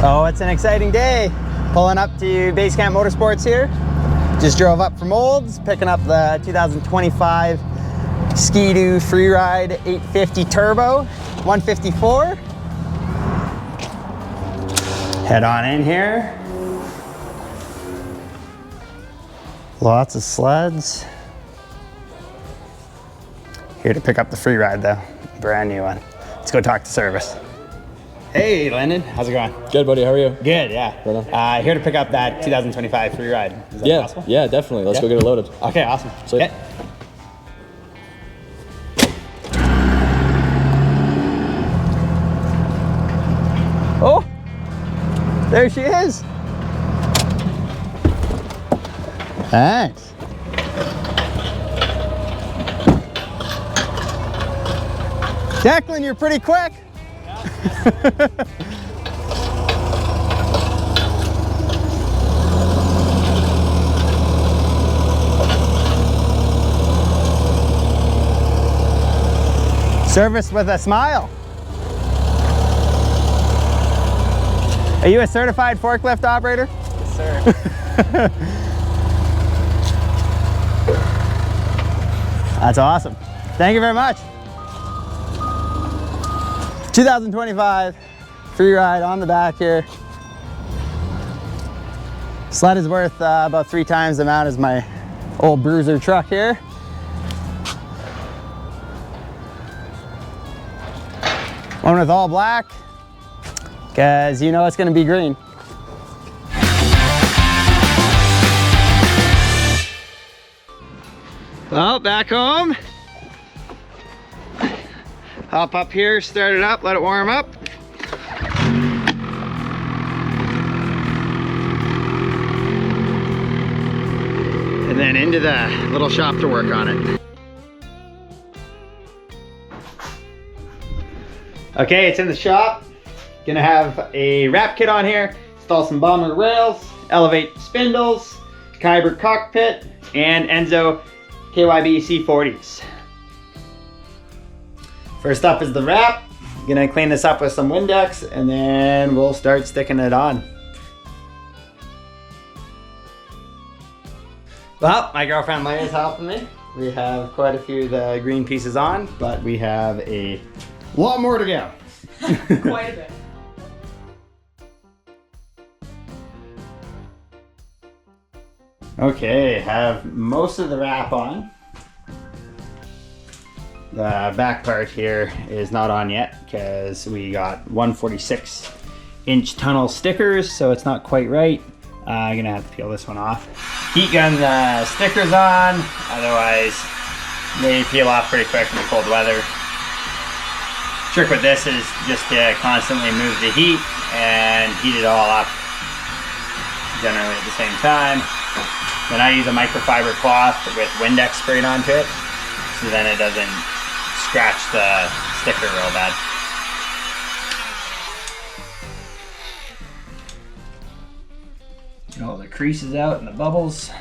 Oh, it's an exciting day. Pulling up to Base Camp Motorsports here. Just drove up from Olds, picking up the 2025 Skidoo Freeride 850 Turbo 154. Head on in here. Lots of sleds. Here to pick up the Freeride though, brand new one. Let's go talk to service. Hey, Landon, how's it going? Good, buddy. How are you? Good, yeah. Right here to pick up that 2025 Freeride. Is that possible? Yeah, definitely. Let's go get it loaded. Okay, awesome. Sweet. Okay. Oh, there she is. Thanks. Declan, you're pretty quick. Service with a smile. Are you a certified forklift operator? Yes, sir. That's awesome. Thank you very much. 2025 Freeride on the back here. Sled is worth about 3 times the amount as my old bruiser truck here. One with all black, because you know it's going to be green. Well, back home. Hop up here, start it up, let it warm up. And then into the little shop to work on it. Okay, it's in the shop. Gonna have a wrap kit on here, install some bomber rails, elevate spindles, Kyber cockpit, and ENZO KYB C40s. First up is the wrap. Gonna clean this up with some Windex and then we'll start sticking it on. Well, my girlfriend Leia is helping me. We have quite a few of the green pieces on, but we have a lot more to go. Quite a bit. Okay, have most of the wrap on. The back part here is not on yet because we got 146-inch tunnel stickers, so it's not quite right. I'm gonna have to peel this one off. Heat gun the stickers on, otherwise they peel off pretty quick in the cold weather. Trick with this is just to constantly move the heat and heat it all up generally at the same time. Then I use a microfiber cloth with Windex sprayed onto it, so then it doesn't scratch the sticker real bad. Get all the creases out and the bubbles.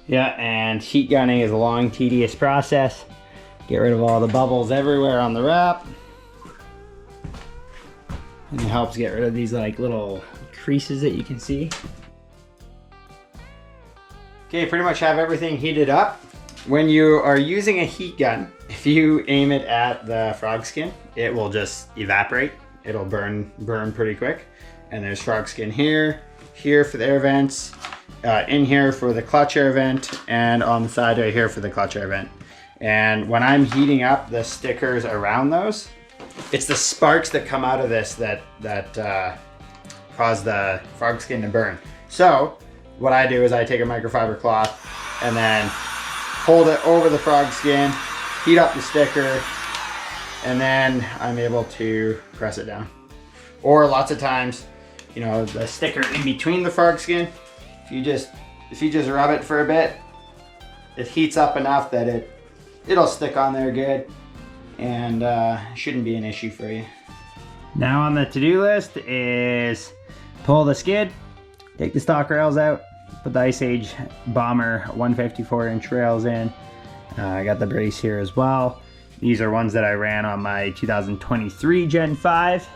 Yeah, and heat gunning is a long, tedious process. Get rid of all the bubbles everywhere on the wrap. And it helps get rid of these like little creases that you can see. Okay, pretty much have everything heated up. When you are using a heat gun, if you aim it at the frog skin, it will just evaporate. It'll burn pretty quick. And there's frog skin here, here for the air vents, in here for the clutch air vent, and on the side right here for the clutch air vent. And when I'm heating up the stickers around those, it's the sparks that come out of this that cause the frog skin to burn. So what I do is I take a microfiber cloth and then hold it over the frog skin, heat up the sticker, and then I'm able to press it down. Or lots of times, you know, the sticker in between the frog skin, if you just rub it for a bit, it heats up enough that it'll stick on there good, and shouldn't be an issue for you. Now on the to-do list is pull the skid, take the stock rails out, put the IceAge Bomber 154-inch rails in. I got the brace here as well. These are ones that I ran on my 2023 Gen 5.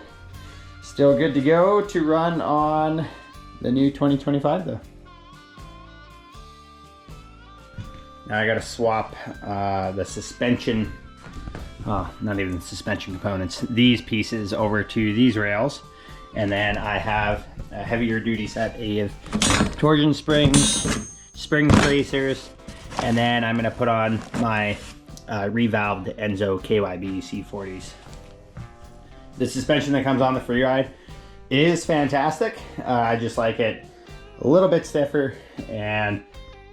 Still good to go to run on the new 2025 though. Now I gotta swap the suspension, not even the suspension components, these pieces over to these rails. And then I have a heavier duty set of torsion springs, spring spacers, and then I'm gonna put on my revalved ENZO KYB C40s. The suspension that comes on the Freeride is fantastic. I just like it a little bit stiffer, and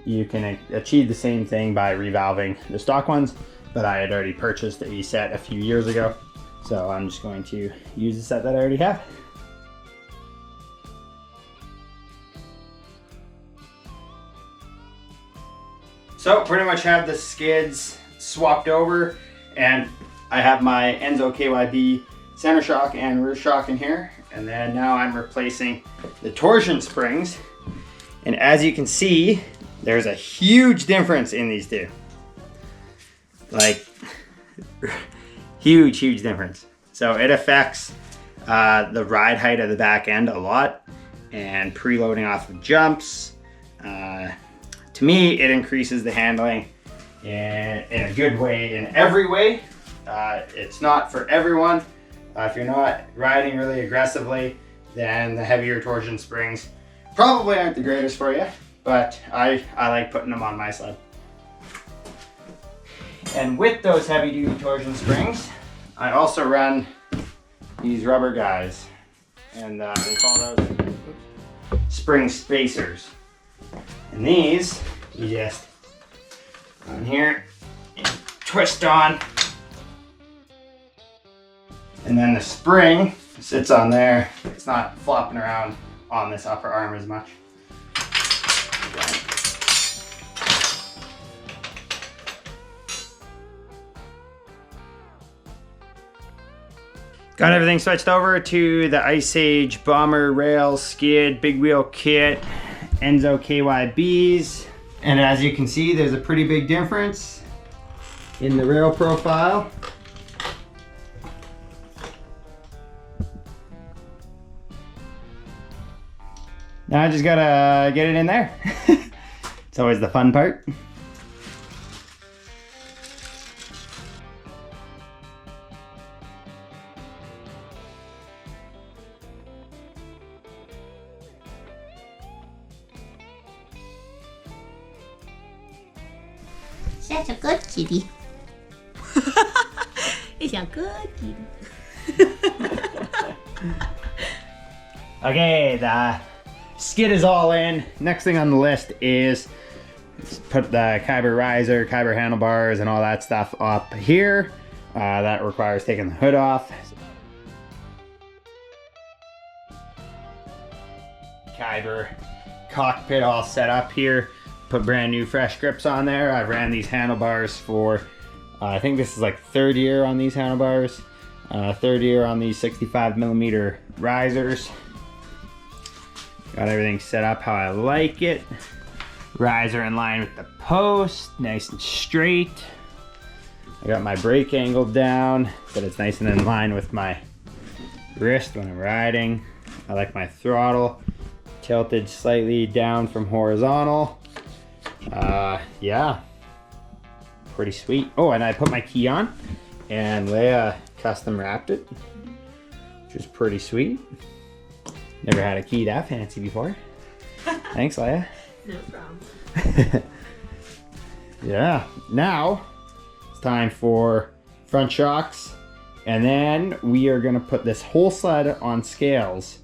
you can achieve the same thing by revalving the stock ones, but I had already purchased a set a few years ago, so I'm just going to use the set that I already have. So pretty much have the skids swapped over, and I have my ENZO KYB center shock and rear shock in here, and then now I'm replacing the torsion springs, and as you can see, there's a huge difference in these two. Like, huge difference. So it affects the ride height of the back end a lot, and preloading off of jumps. To me, it increases the handling in a good way, in every way. It's not for everyone. If you're not riding really aggressively, then the heavier torsion springs probably aren't the greatest for you, but I like putting them on my sled. And with those heavy duty torsion springs, I also run these rubber guys, and they call those spring spacers. And these, you just on here and twist on, and then the spring sits on there. It's not flopping around on this upper arm as much. Got everything switched over to the IceAge Bomber rail skid big wheel kit, ENZO KYBs, and as you can see, there's a pretty big difference in the rail profile. Now I just gotta get it in there. It's always the fun part. Such a good kitty. He's a good kitty. Okay, the skid is all in. Next thing on the list is put the Kyber riser, Kyber handlebars, and all that stuff up here. That requires taking the hood off. Kyber cockpit all set up here. Put brand new fresh grips on there. I've ran these handlebars for, I think this is like third year on these handlebars. Third year on these 65mm risers. Got everything set up how I like it. Riser in line with the post, nice and straight. I got my brake angle down, but it's nice and in line with my wrist when I'm riding. I like my throttle tilted slightly down from horizontal. Yeah, pretty sweet. Oh, and I put my key on, and Leia custom wrapped it, which is pretty sweet. Never had a key that fancy before. Thanks, Leia. No problem. Yeah, now it's time for front shocks, and then we are gonna put this whole sled on scales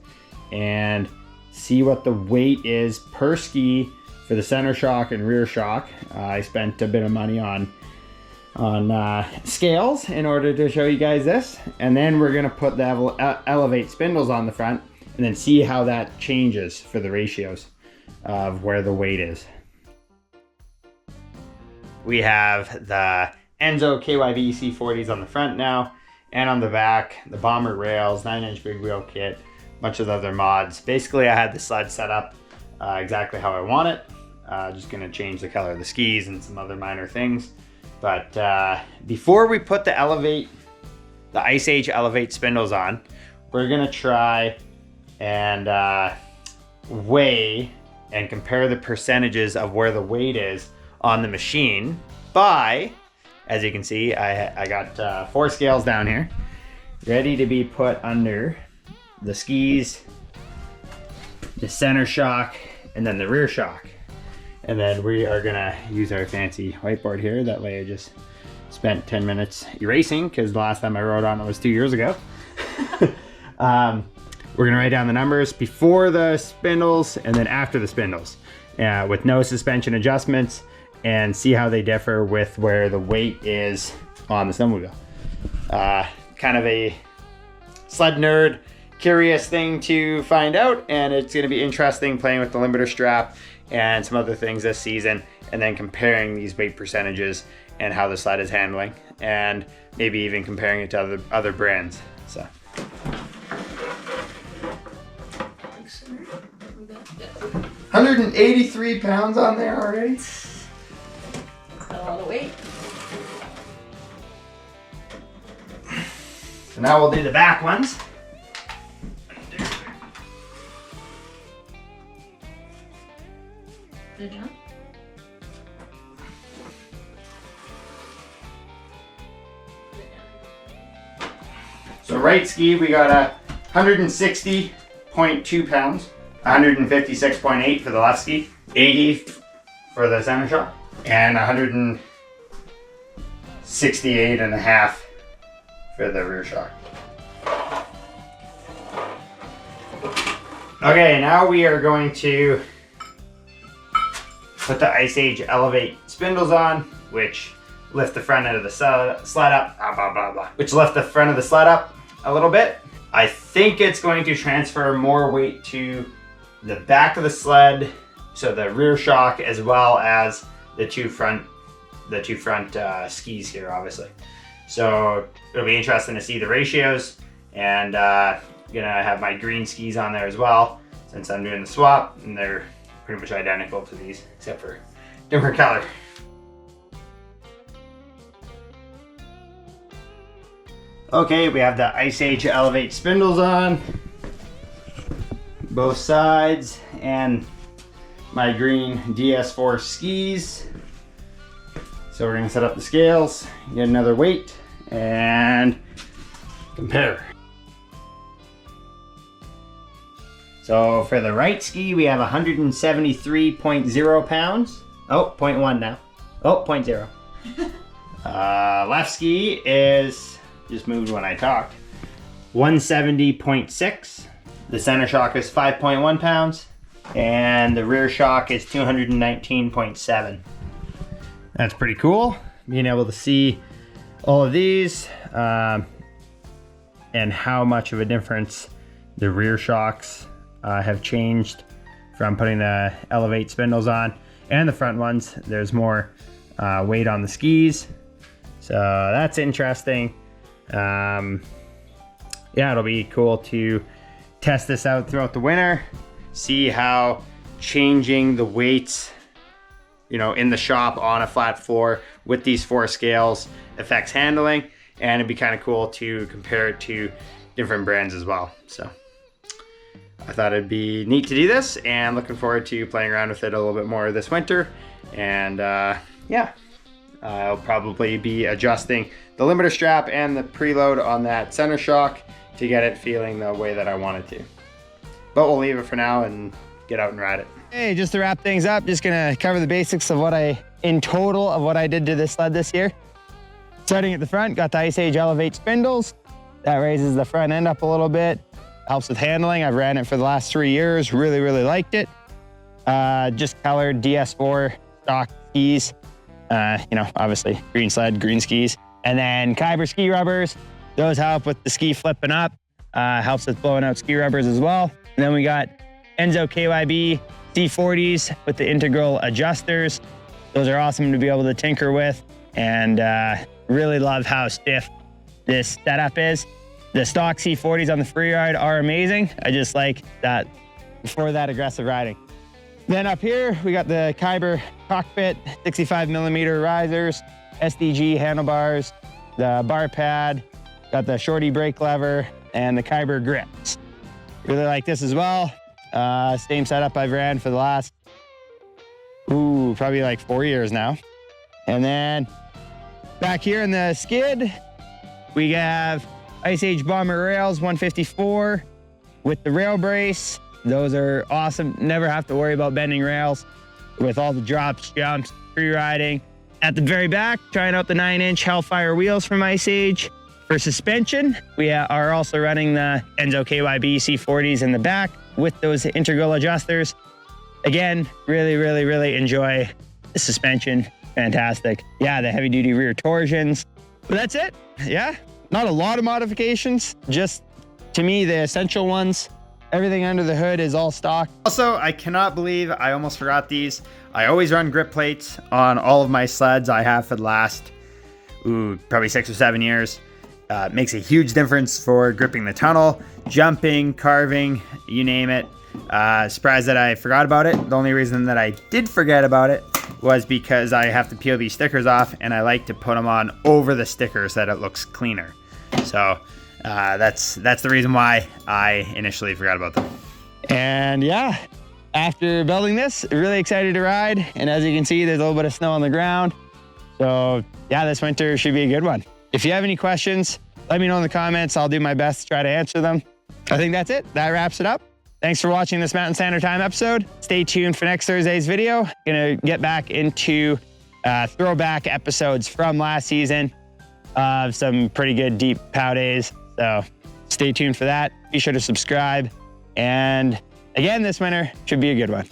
and see what the weight is per ski for the center shock and rear shock. I spent a bit of money on scales in order to show you guys this, and then we're gonna put the elevate spindles on the front and then see how that changes for the ratios of where the weight is. We have the ENZO KYB C40s on the front now, and on the back, the Bomber rails, 9-inch big wheel kit, bunch of other mods. Basically, I had the sled set up exactly how I want it. Just gonna change the color of the skis and some other minor things. But before we put the IceAge Elevate spindles on, we're gonna try and weigh and compare the percentages of where the weight is on the machine by, as you can see, I got 4 scales down here, ready to be put under the skis, the center shock, and then the rear shock. And then we are gonna use our fancy whiteboard here. That way I just spent 10 minutes erasing because the last time I wrote on it was 2 years ago. We're gonna write down the numbers before the spindles and then after the spindles with no suspension adjustments, and see how they differ with where the weight is on the snowmobile. Kind of a sled nerd, curious thing to find out, and it's gonna be interesting playing with the limiter strap and some other things this season, and then comparing these weight percentages and how the sled is handling, and maybe even comparing it to other brands. So. 183 pounds on there already. That's a lot of weight. So now we'll do the back ones. Good job. So right ski, we got a 160.2 pounds, 156.8 for the left ski, 80 for the center shock, and 168.5 for the rear shock. Okay, now we are going to put the IceAge Elevate spindles on, which lift the front end of the sled up, which lift the front of the sled up a little bit. I think it's going to transfer more weight to the back of the sled, so the rear shock, as well as the two front skis here, obviously. So it'll be interesting to see the ratios, and gonna have my green skis on there as well, since I'm doing the swap, and they're pretty much identical to these, except for different color. Okay, we have the IceAge Elevate spindles on both sides, and my green DS4 skis. So we're gonna set up the scales, get another weight, and compare. So for the right ski, we have 173.0 pounds. Oh, 0.1 now. Oh, 0.0. Left ski is, just moved when I talked, 170.6. The center shock is 5.1 pounds. And the rear shock is 219.7. That's pretty cool, being able to see all of these and how much of a difference the rear shocks have changed from putting the Elevate spindles on, and the front ones. There's more weight on the skis, so that's interesting. Yeah, it'll be cool to test this out throughout the winter, see how changing the weights, you know, in the shop on a flat floor with these 4 scales affects handling, and it'd be kind of cool to compare it to different brands as well. So I thought it'd be neat to do this, and looking forward to playing around with it a little bit more this winter. And yeah, I'll probably be adjusting the limiter strap and the preload on that center shock to get it feeling the way that I want it to. But we'll leave it for now and get out and ride it. Hey, just to wrap things up, just gonna cover the basics of what I did to this sled this year. Starting at the front, got the IceAge Elevate spindles. That raises the front end up a little bit. Helps with handling. I've ran it for the last 3 years. Really, really liked it. Just colored DS4 stock skis. You know, obviously green sled, green skis. And then Kyber ski rubbers. Those help with the ski flipping up. Helps with blowing out ski rubbers as well. And then we got ENZO KYB C40s with the integral adjusters. Those are awesome to be able to tinker with, and really love how stiff this setup is. The stock C40s on the Freeride are amazing. I just like that for that aggressive riding. Then up here, we got the Kyber cockpit, 65mm risers, SDG handlebars, the bar pad, got the shorty brake lever, and the Kyber grips. Really like this as well. Same setup I've ran for the last, probably like 4 years now. And then back here in the skid, we have IceAge Bomber rails, 154 with the rail brace. Those are awesome. Never have to worry about bending rails with all the drops, jumps, free riding. At the very back, trying out the 9-inch Hellfire wheels from IceAge. For suspension, we are also running the ENZO KYB C40s in the back with those integral adjusters. Again, really enjoy the suspension. Fantastic. Yeah, the heavy duty rear torsions. But that's it. Yeah, not a lot of modifications. Just, to me, the essential ones. Everything under the hood is all stock. Also, I cannot believe I almost forgot these. I always run grip plates on all of my sleds I have for the last, probably 6 or 7 years. Makes a huge difference for gripping the tunnel, jumping, carving, you name it. Surprised that I forgot about it. The only reason that I did forget about it was because I have to peel these stickers off, and I like to put them on over the stickers so that it looks cleaner. So that's the reason why I initially forgot about them. And yeah, after building this, really excited to ride. And as you can see, there's a little bit of snow on the ground. So yeah, this winter should be a good one. If you have any questions, let me know in the comments. I'll do my best to try to answer them. I think that's it. That wraps it up. Thanks for watching this Mountain Standard Time episode. Stay tuned for next Thursday's video. Gonna get back into throwback episodes from last season of some pretty good deep POW days. So stay tuned for that. Be sure to subscribe. And again, this winter should be a good one.